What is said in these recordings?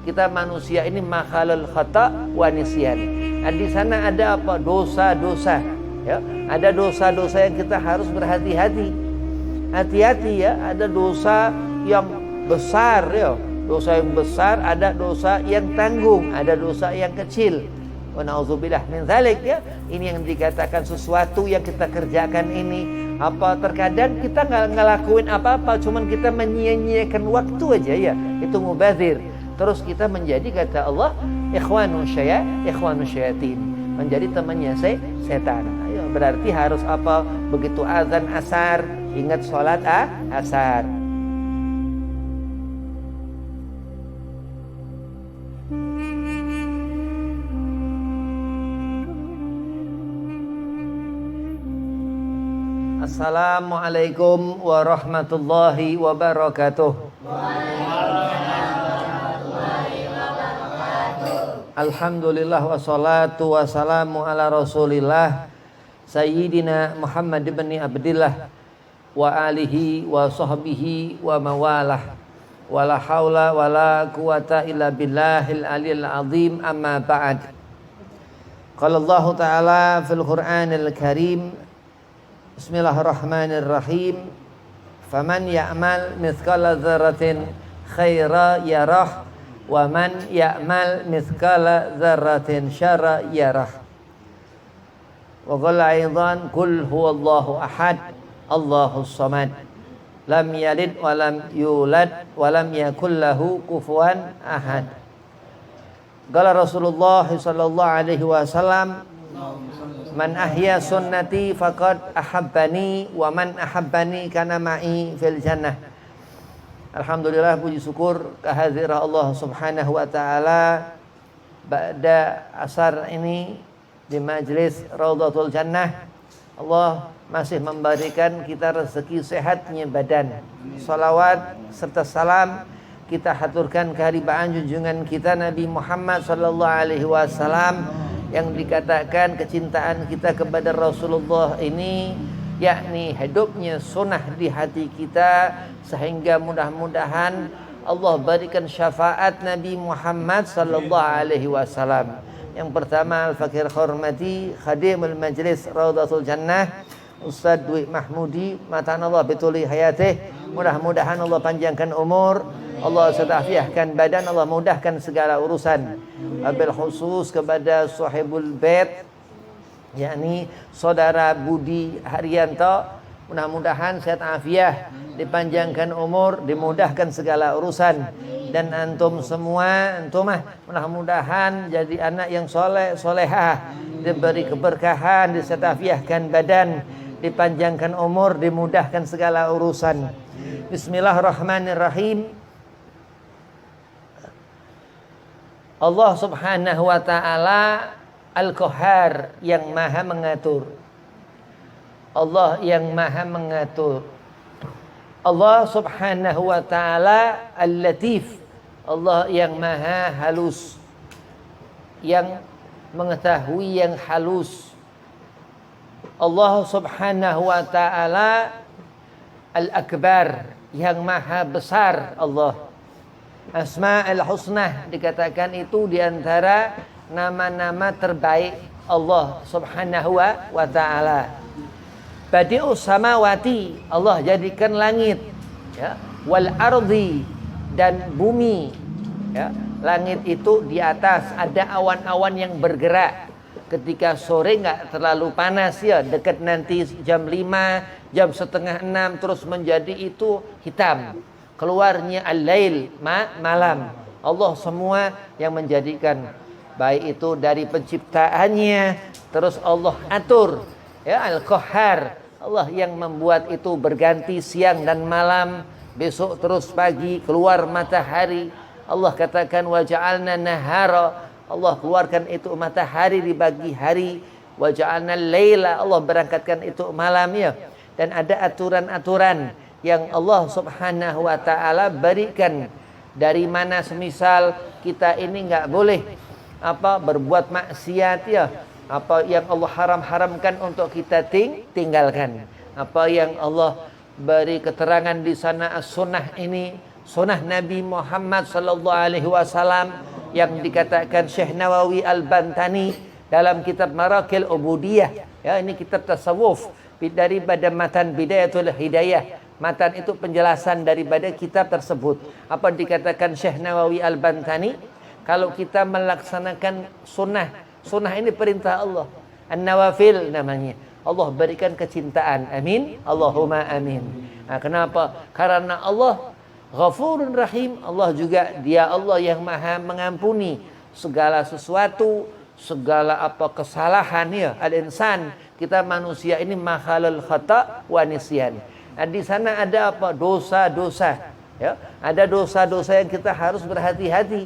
Kita manusia ini makhalul khata' wa nisyan. Nah, di sana ada apa? Dosa-dosa. Ya, ada dosa-dosa yang kita harus berhati-hati. Hati-hati ya, ada dosa yang besar ya. Dosa yang besar, ada dosa yang tanggung, ada dosa yang kecil. Wa na'udzubillah min dzalik ya. Ini yang dikatakan sesuatu yang kita kerjakan ini apa terkadang kita nggak ngelakuin apa-apa, cuman kita menyia-nyiakan waktu aja ya. Itu mubadzir. Terus kita menjadi kata Allah ikhwanu syayatin, menjadi temannya setan. Ayo, berarti harus apa? Begitu azan asar, ingat sholat asar. Assalamualaikum warahmatullahi wabarakatuh. Alhamdulillah wassalatu wassalamu ala rasulillah Sayyidina Muhammad ibn Abdillah wa alihi wa sahbihi wa mawalah. Wala hawla wala quwata illa billahil aliyil azim, amma ba'd. Qala Allah ta'ala fil Qur'anil Karim, Bismillahirrahmanirrahim, faman ya'mal mithqala dzarratin khaira yarah wa man ya'mal mithqala dzarratin syarra yarah. Wa qala aidan qul huwallahu ahad Allahus samad lam yalid wa lam yulad wa lam yakul lahu kufuwan ahad. Qala Rasulullah sallallahu alaihi wasallam, man ahya sunnati faqad ahabbani wa man ahabbani kana ma'i fil jannah. Alhamdulillah, puji syukur kehadiran Allah Subhanahu wa taala pada asar ini di majlis Raudhatul Jannah. Allah masih memberikan kita rezeki sehatnya badan. Salawat serta salam kita haturkan kehadiran junjungan kita Nabi Muhammad sallallahu alaihi wasallam, yang dikatakan kecintaan kita kepada Rasulullah ini yakni hidupnya sunnah di hati kita, sehingga mudah-mudahan Allah berikan syafaat Nabi Muhammad sallallahu alaihi wasallam. Yang pertama, al-fakir hormati khadimul majlis Raudhatul Jannah Ustaz Dwi Mahmudi, matanallah bituli hayatih. Mudah-mudahan Allah panjangkan umur, Allah setafiahkan badan, Allah mudahkan segala urusan. Wabil khusus kepada sahibul bait, yakni saudara Budi Haryanto, mudah-mudahan sehat afiah, dipanjangkan umur, dimudahkan segala urusan. Dan antum semua, antumah mudah-mudahan jadi anak yang soleh, solehah, diberi keberkahan, disetafiahkan badan, dipanjangkan umur, dimudahkan segala urusan. Bismillahirrahmanirrahim. Allah Subhanahu wa ta'ala Al-Qahhar, yang maha mengatur. Allah yang maha mengatur. Allah Subhanahu wa ta'ala Al-Latif, Allah yang maha halus, yang mengetahui yang halus. Allah Subhanahu wa ta'ala Al-Akbar, yang maha besar. Allah Asma'ul Husna dikatakan itu diantara nama-nama terbaik Allah Subhanahu wa ta'ala. Badi'us samawati, Allah jadikan langit ya, wal ardi, dan bumi ya. Langit itu di atas ada awan-awan yang bergerak. Ketika sore nggak terlalu panas ya, dekat nanti jam 5, jam setengah 6 terus menjadi itu hitam. Keluarnya al-lail, malam. Allah semua yang menjadikan, baik itu dari penciptaannya, terus Allah atur ya. Al-Qahhar, Allah yang membuat itu berganti siang dan malam, besok terus pagi, keluar matahari. Allah katakan wa ja'alna nahara, Allah keluarkan itu matahari di pagi hari. Wa ja'alna laila, Allah berangkatkan itu malam ya. Dan ada aturan-aturan yang Allah Subhanahu wa ta'ala berikan. Dari mana semisal kita ini enggak boleh berbuat maksiat ya. Apa yang Allah haramkan untuk kita tinggalkan. Apa yang Allah beri keterangan di sana as-sunnah ini sunnah Nabi Muhammad sallallahu alaihi wasallam yang dikatakan Syekh Nawawi Al-Bantani dalam kitab Marakil Ubudiyah. Ya, ini kitab tasawuf daripada matan Bidayatul Hidayah. Matan itu penjelasan daripada kitab tersebut. Apa dikatakan Syekh Nawawi Al-Bantani? Kalau kita melaksanakan sunnah, sunnah ini perintah Allah. An-Nawafil namanya. Allah berikan kecintaan. Amin. Allahumma amin. Nah, kenapa? Karena Allah Ghafurun Rahim. Allah juga dia Allah yang maha mengampuni segala sesuatu, segala apa kesalahan ya. Al-insan, kita manusia ini makhalul khata' wa nisyan. Nah, di sana ada apa? Dosa-dosa. Ya, ada dosa-dosa yang kita harus berhati-hati.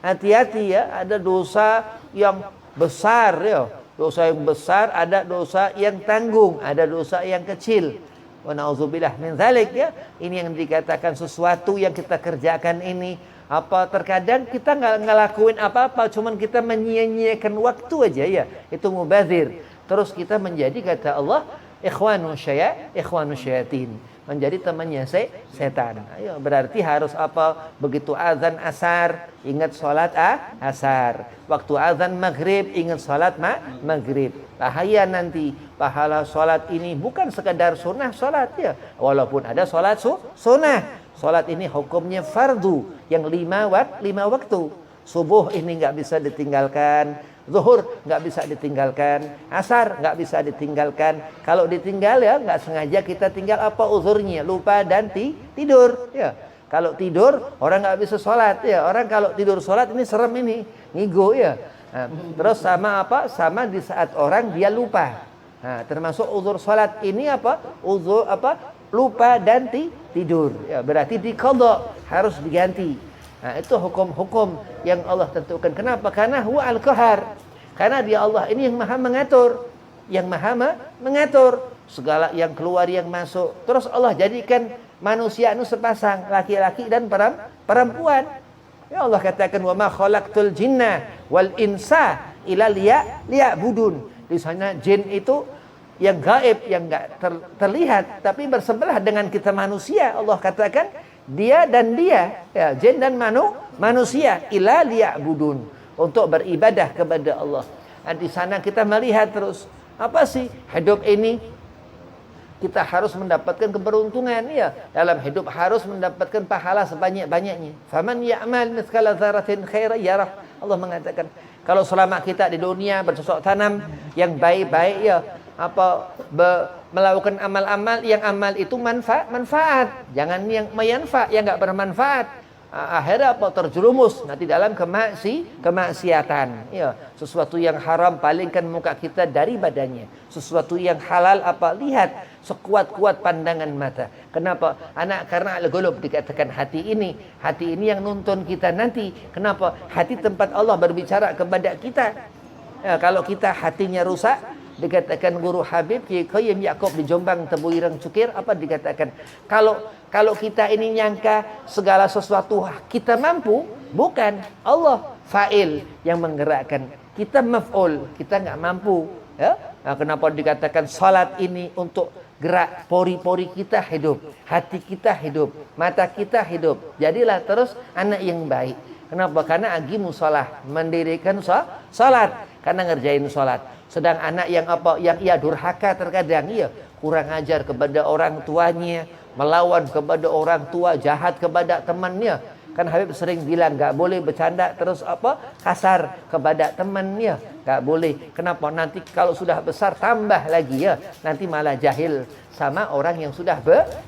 Hati-hati ya, ada dosa yang besar ya. Dosa yang besar, ada dosa yang tanggung, ada dosa yang kecil. Wa na'udzubillah min dzalik ya. Ini yang dikatakan sesuatu yang kita kerjakan ini apa terkadang kita nggak ngelakuin apa-apa, cuman kita menyia-nyiakan waktu aja ya. Itu mubazir. Terus kita menjadi kata Allah ikhwanu syayatin. Menjadi temannya setan. Ayo, berarti harus apa? Begitu azan asar, ingat sholat asar. Waktu azan maghrib, ingat sholat maghrib. Bahaya nanti pahala sholat ini bukan sekadar sunnah sholat ya. Walaupun ada sholat sunnah. Sholat ini hukumnya fardu yang 5 waktu. Subuh ini nggak bisa ditinggalkan. Zuhur nggak bisa ditinggalkan, asar nggak bisa ditinggalkan. Kalau ditinggal ya nggak sengaja kita tinggal apa uzurnya, lupa dan tidur. Ya, kalau tidur orang nggak bisa sholat. Ya, orang kalau tidur sholat ini serem ini, ngigo ya. Nah, terus sama apa? Sama di saat orang dia lupa. Nah, termasuk uzur sholat ini apa? Uzur apa? Lupa dan tidur. Ya, berarti diqadha, harus diganti. Nah, itu hukum-hukum yang Allah tentukan. Kenapa? Karena huwa al-qahar. Karena dia Allah ini yang maha mengatur. Yang maha mengatur segala yang keluar yang masuk. Terus Allah jadikan manusia itu sepasang, laki-laki dan perempuan. Ya Allah katakan wa ma khalaqtul jinna wal insa illa liya'budun. Di sana jin itu yang gaib, yang enggak terlihat tapi bersebelah dengan kita manusia. Allah katakan dia dan dia, ya, jin dan manusia ila liya'budun, untuk beribadah kepada Allah. Nah, di sana kita melihat terus apa sih hidup ini kita harus mendapatkan keberuntungan ya. Dalam hidup harus mendapatkan pahala sebanyak-banyaknya. Faman ya'mal mithqala dzarratin khairan yarah. Allah mengatakan kalau selama kita di dunia bercocok tanam yang baik-baik ya, melakukan amal-amal yang amal itu manfaat. Jangan yang yang enggak bermanfaat. Akhirnya terjerumus nanti dalam kemaksiatan. Ya, sesuatu yang haram palingkan muka kita dari badannya. Sesuatu yang halal lihat sekuat-kuat pandangan mata. Kenapa? Karena al-qulub dikatakan hati ini yang nuntun kita nanti. Kenapa? Hati tempat Allah berbicara kepada kita. Ya, kalau kita hatinya rusak, dikatakan guru Habib Kiai Qayyim Yaakob di Jombang Tebu Ireng Cukir dikatakan kalau kita ini nyangka segala sesuatu kita mampu, bukan Allah fa'il yang menggerakkan, kita maf'ul, kita nggak mampu ya. Nah, kenapa dikatakan salat ini untuk gerak pori-pori kita hidup, hati kita hidup, mata kita hidup, jadilah terus anak yang baik. Kenapa? Karena agimu shalah, mendirikan salat, karena ngerjain salat. Sedang anak yang ia durhaka terkadang, ia kurang ajar kepada orang tuanya, melawan kepada orang tua, jahat kepada temannya. Kan Habib sering bilang nggak boleh bercanda terus kasar kepada temannya, nggak boleh. Kenapa? Nanti kalau sudah besar tambah lagi ya, nanti malah jahil sama orang yang sudah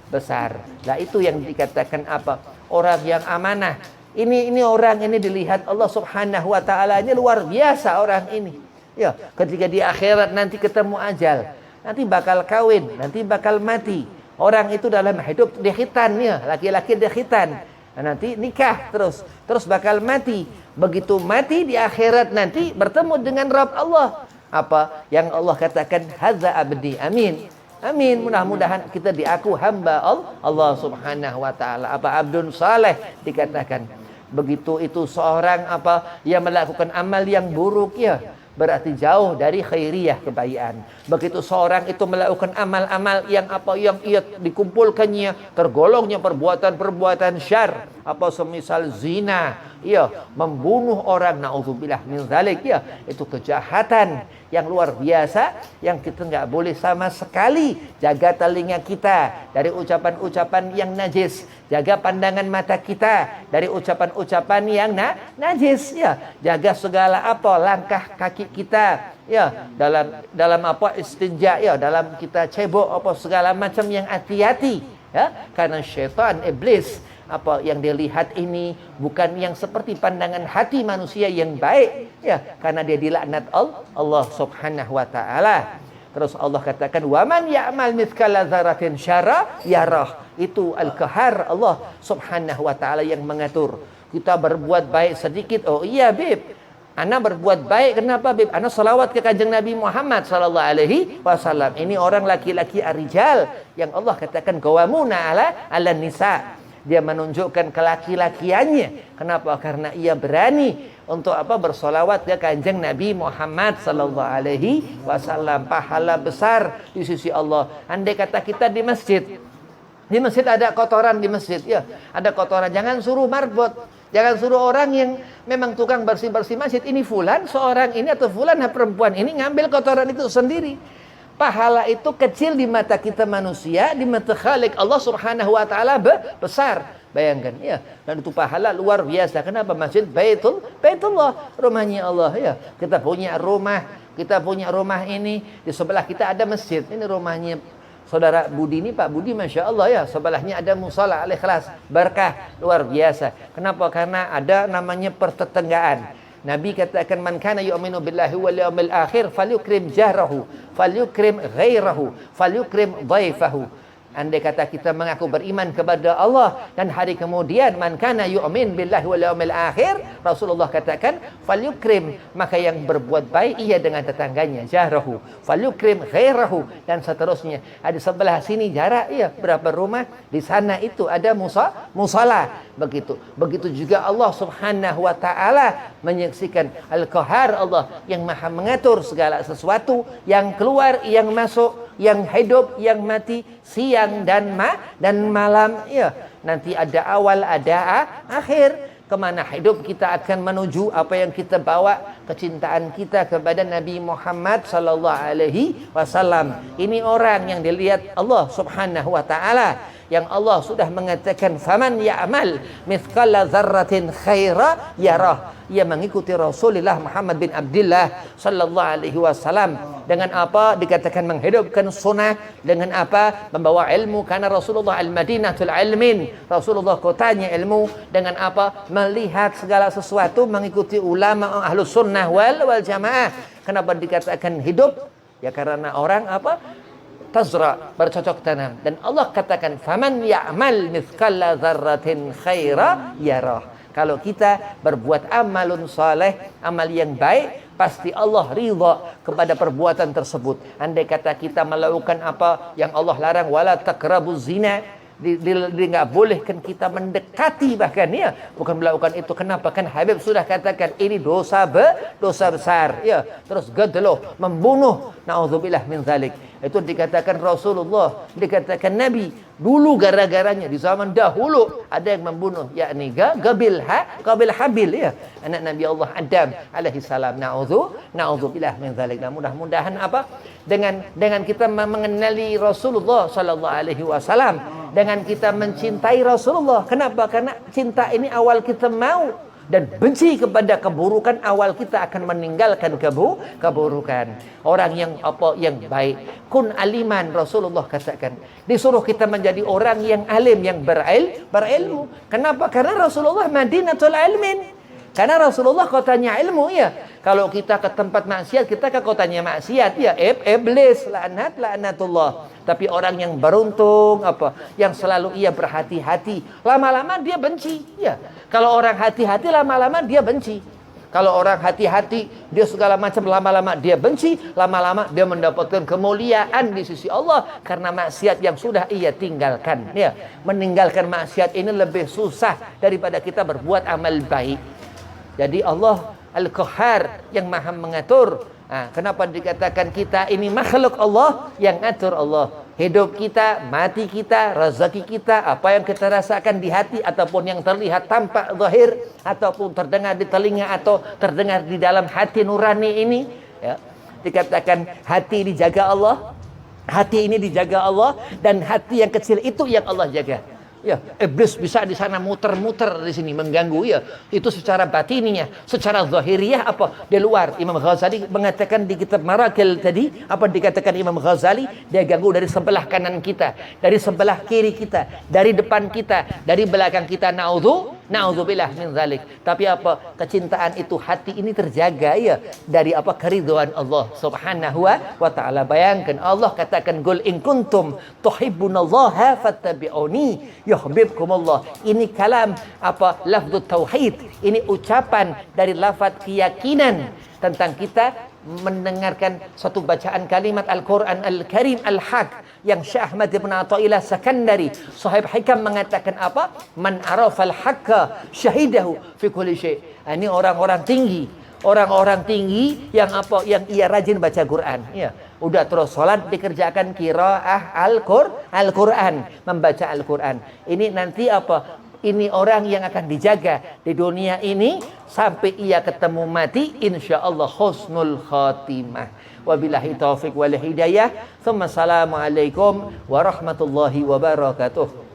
besar. Nah, itu yang dikatakan orang yang amanah. Ini orang ini dilihat Allah Subhanahu wa taala, ini luar biasa orang ini. Ya, ketika di akhirat nanti ketemu ajal, nanti bakal kawin, nanti bakal mati. Orang itu dalam hidup dikhitan ya, laki-laki dikhitan. Nah, nanti nikah terus bakal mati. Begitu mati di akhirat nanti bertemu dengan Rabb Allah. Apa yang Allah katakan, hadza abdi. Amin. Amin. Mudah-mudahan kita diaku hamba Allah Subhanahu wa taala. Abdun saleh dikatakan. Begitu itu seorang yang melakukan amal yang buruk ya. berarti jauh dari khairiyah kebaikan. Begitu seorang itu melakukan amal-amal yang ia dikumpulkannya tergolongnya perbuatan-perbuatan syar, semisal zina, membunuh orang, naudzubillah min dzalik, itu kejahatan yang luar biasa yang kita nggak boleh sama sekali. Jaga telinga kita dari ucapan-ucapan yang najis, jaga pandangan mata kita dari ucapan-ucapan yang najis, jaga segala langkah kaki kita, dalam istinja, dalam kita cebok segala macam yang hati-hati, karena syaitan iblis yang dilihat ini bukan yang seperti pandangan hati manusia yang baik, karena dia dilaknat Allah Subhanahu wa taala. Terus Allah katakan, "Wa man ya'mal mithqala dzarratin syarra yarah." Itu al-qahar Allah Subhanahu wa taala yang mengatur. Kita berbuat baik sedikit, oh iya bib, ana berbuat baik, kenapa bib? Ana salawat ke kanjeng Nabi Muhammad sallallahu alaihi wasallam. Ini orang laki-laki arijal yang Allah katakan qawamuna ala nisa. Dia menunjukkan kelaki-lakiannya. Kenapa? Karena ia berani untuk bersolawat ke kanjeng Nabi Muhammad sallallahu alaihi wasallam. Pahala besar di sisi Allah. Andai kata kita di masjid ada kotoran di masjid, ada kotoran, jangan suruh marbot, jangan suruh orang yang memang tukang bersih-bersih masjid, ini fulan seorang ini atau fulan perempuan ini ngambil kotoran itu sendiri. Pahala itu kecil di mata kita manusia, di mata Khalik Allah Subhanahu wa taala besar. Bayangkan, dan itu pahala luar biasa. Kenapa? Masjid Baitullah, rumahnya Allah, Kita punya rumah ini, di sebelah kita ada masjid. Ini rumahnya Saudara Budi ini, Pak Budi, Masya Allah, sebelahnya ada musala Al-Ikhlas, berkah luar biasa. Kenapa? Karena ada namanya pertetanggaan. Nabi katakan, "Man kana yu'minu billahi wal yawmil akhir falyukrim jahrahu, falyukrim ghairahu, falyukrim dhaifahu." Andai kata kita mengaku beriman kepada Allah dan hari kemudian, man kana yu'min billahi wal yawmil akhir, Rasulullah katakan, falyukrim, maka yang berbuat baik ia dengan tetangganya, jahrahu, falyukrim ghairahu, dan seterusnya. Ada sebelah sini jarak, berapa rumah, di sana itu ada musala. Begitu juga Allah Subhanahu wa taala menyaksikan al-qahar Allah yang maha mengatur segala sesuatu, yang keluar, yang masuk, yang hidup, yang mati, siang dan malam, nanti ada awal, ada akhir. Kemana hidup kita akan menuju, apa yang kita bawa, kecintaan kita kepada Nabi Muhammad sallallahu alaihi wasallam. Ini orang yang dilihat Allah Subhanahu wa taala, yang Allah sudah mengatakan, "Faman ya'mal mithqala dzarratin khaira yarah." Ia mengikuti Rasulullah Muhammad bin Abdullah sallallahu alaihi wasallam. Dengan apa? Dikatakan menghidupkan sunnah. Dengan apa? Membawa ilmu, karena Rasulullah al-Madinatul ilmin, Rasulullah kotanya ilmu. Dengan apa? Melihat segala sesuatu, mengikuti ulama ahlus sunnah wal jamaah. Kenapa dikatakan hidup? Ya karena orang tazra, bercocok tanam. Dan Allah katakan, "Faman ya'mal mithqala dzarratin khaira yarah." Kalau kita berbuat amalun saleh, amal yang baik, pasti Allah ridha kepada perbuatan tersebut. Andai kata kita melakukan apa yang Allah larang, wala taqrabuz zina, nggak bolehkan kita mendekati, bahkan bukan melakukan itu. Kenapa? Kan Habib sudah katakan ini dosa besar, terus gadloh, membunuh, naudzubillah min dzalik. Itu dikatakan Rasulullah, dikatakan Nabi dulu, gara-garanya di zaman dahulu ada yang membunuh, yakni Qabil Habil, anak Nabi Allah Adam alaihi salam. Naudzubillah min dzalik. Nah, mudah-mudahan dengan kita mengenali Rasulullah sallallahu alaihi wasallam, dengan kita mencintai Rasulullah. Kenapa? Karena cinta ini awal kita mau, dan benci kepada keburukan awal kita akan meninggalkan keburukan. Orang yang baik, kun aliman, Rasulullah katakan, disuruh kita menjadi orang yang alim, yang berilmu. Kenapa? Karena Rasulullah Madinatul ilmin, karena Rasulullah kotanya ilmu. Kalau kita ke tempat maksiat, kita ke kotanya maksiat, iblis, laknatullah. Tapi orang yang beruntung, yang selalu ia berhati-hati, lama-lama dia benci. Kalau orang hati-hati, lama-lama dia benci. Kalau orang hati-hati, dia segala macam, lama-lama dia benci, lama-lama dia mendapatkan kemuliaan di sisi Allah karena maksiat yang sudah ia tinggalkan. Meninggalkan maksiat ini lebih susah daripada kita berbuat amal baik. Jadi Allah Al-Qahhar, yang maha mengatur. Kenapa dikatakan kita ini makhluk Allah, yang atur Allah? Hidup kita, mati kita, rezeki kita, apa yang kita rasakan di hati ataupun yang terlihat tampak zahir ataupun terdengar di telinga atau terdengar di dalam hati nurani ini, ya, dikatakan hati dijaga Allah. Hati ini dijaga Allah, dan hati yang kecil itu yang Allah jaga. Ya, iblis bisa di sana muter-muter di sini mengganggu, ya. Itu secara batininya, secara zahiriyah apa? Di luar. Imam Ghazali mengatakan di kitab Marakil tadi, apa dikatakan Imam Ghazali? Dia ganggu dari sebelah kanan kita, dari sebelah kiri kita, dari depan kita, dari belakang kita. Na'udzubillah min zalik. Tapi apa? Kecintaan itu, hati ini terjaga, ya, dari apa? Keridhaan Allah Subhanahu wa taala. Bayangkan Allah katakan, "Qul in kuntum tuhibbunallaha fattabi'uni yuhibbukumullah." Ini kalam apa? Lafzut tauhid. Ini ucapan dari lafaz keyakinan tentang kita mendengarkan satu bacaan kalimat Al-Quran Al-Karim Al-Haq yang Syekh Ahmad bin Athaillah Sakandari sahib hikam mengatakan apa? Man arafal haqqa syahidahu fi kulli syai'. Ini orang-orang tinggi, orang-orang tinggi yang apa? Yang ia rajin baca Quran, ya. Udah terus salat dikerjakan qiraah Al-Quran, membaca Al-Quran. Ini nanti apa? Ini orang yang akan dijaga di dunia ini sampai ia ketemu mati, insyaallah husnul khatimah. Wabillahi taufiq wal hidayah. Assalamualaikum warahmatullahi wabarakatuh.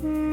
Mm-hmm.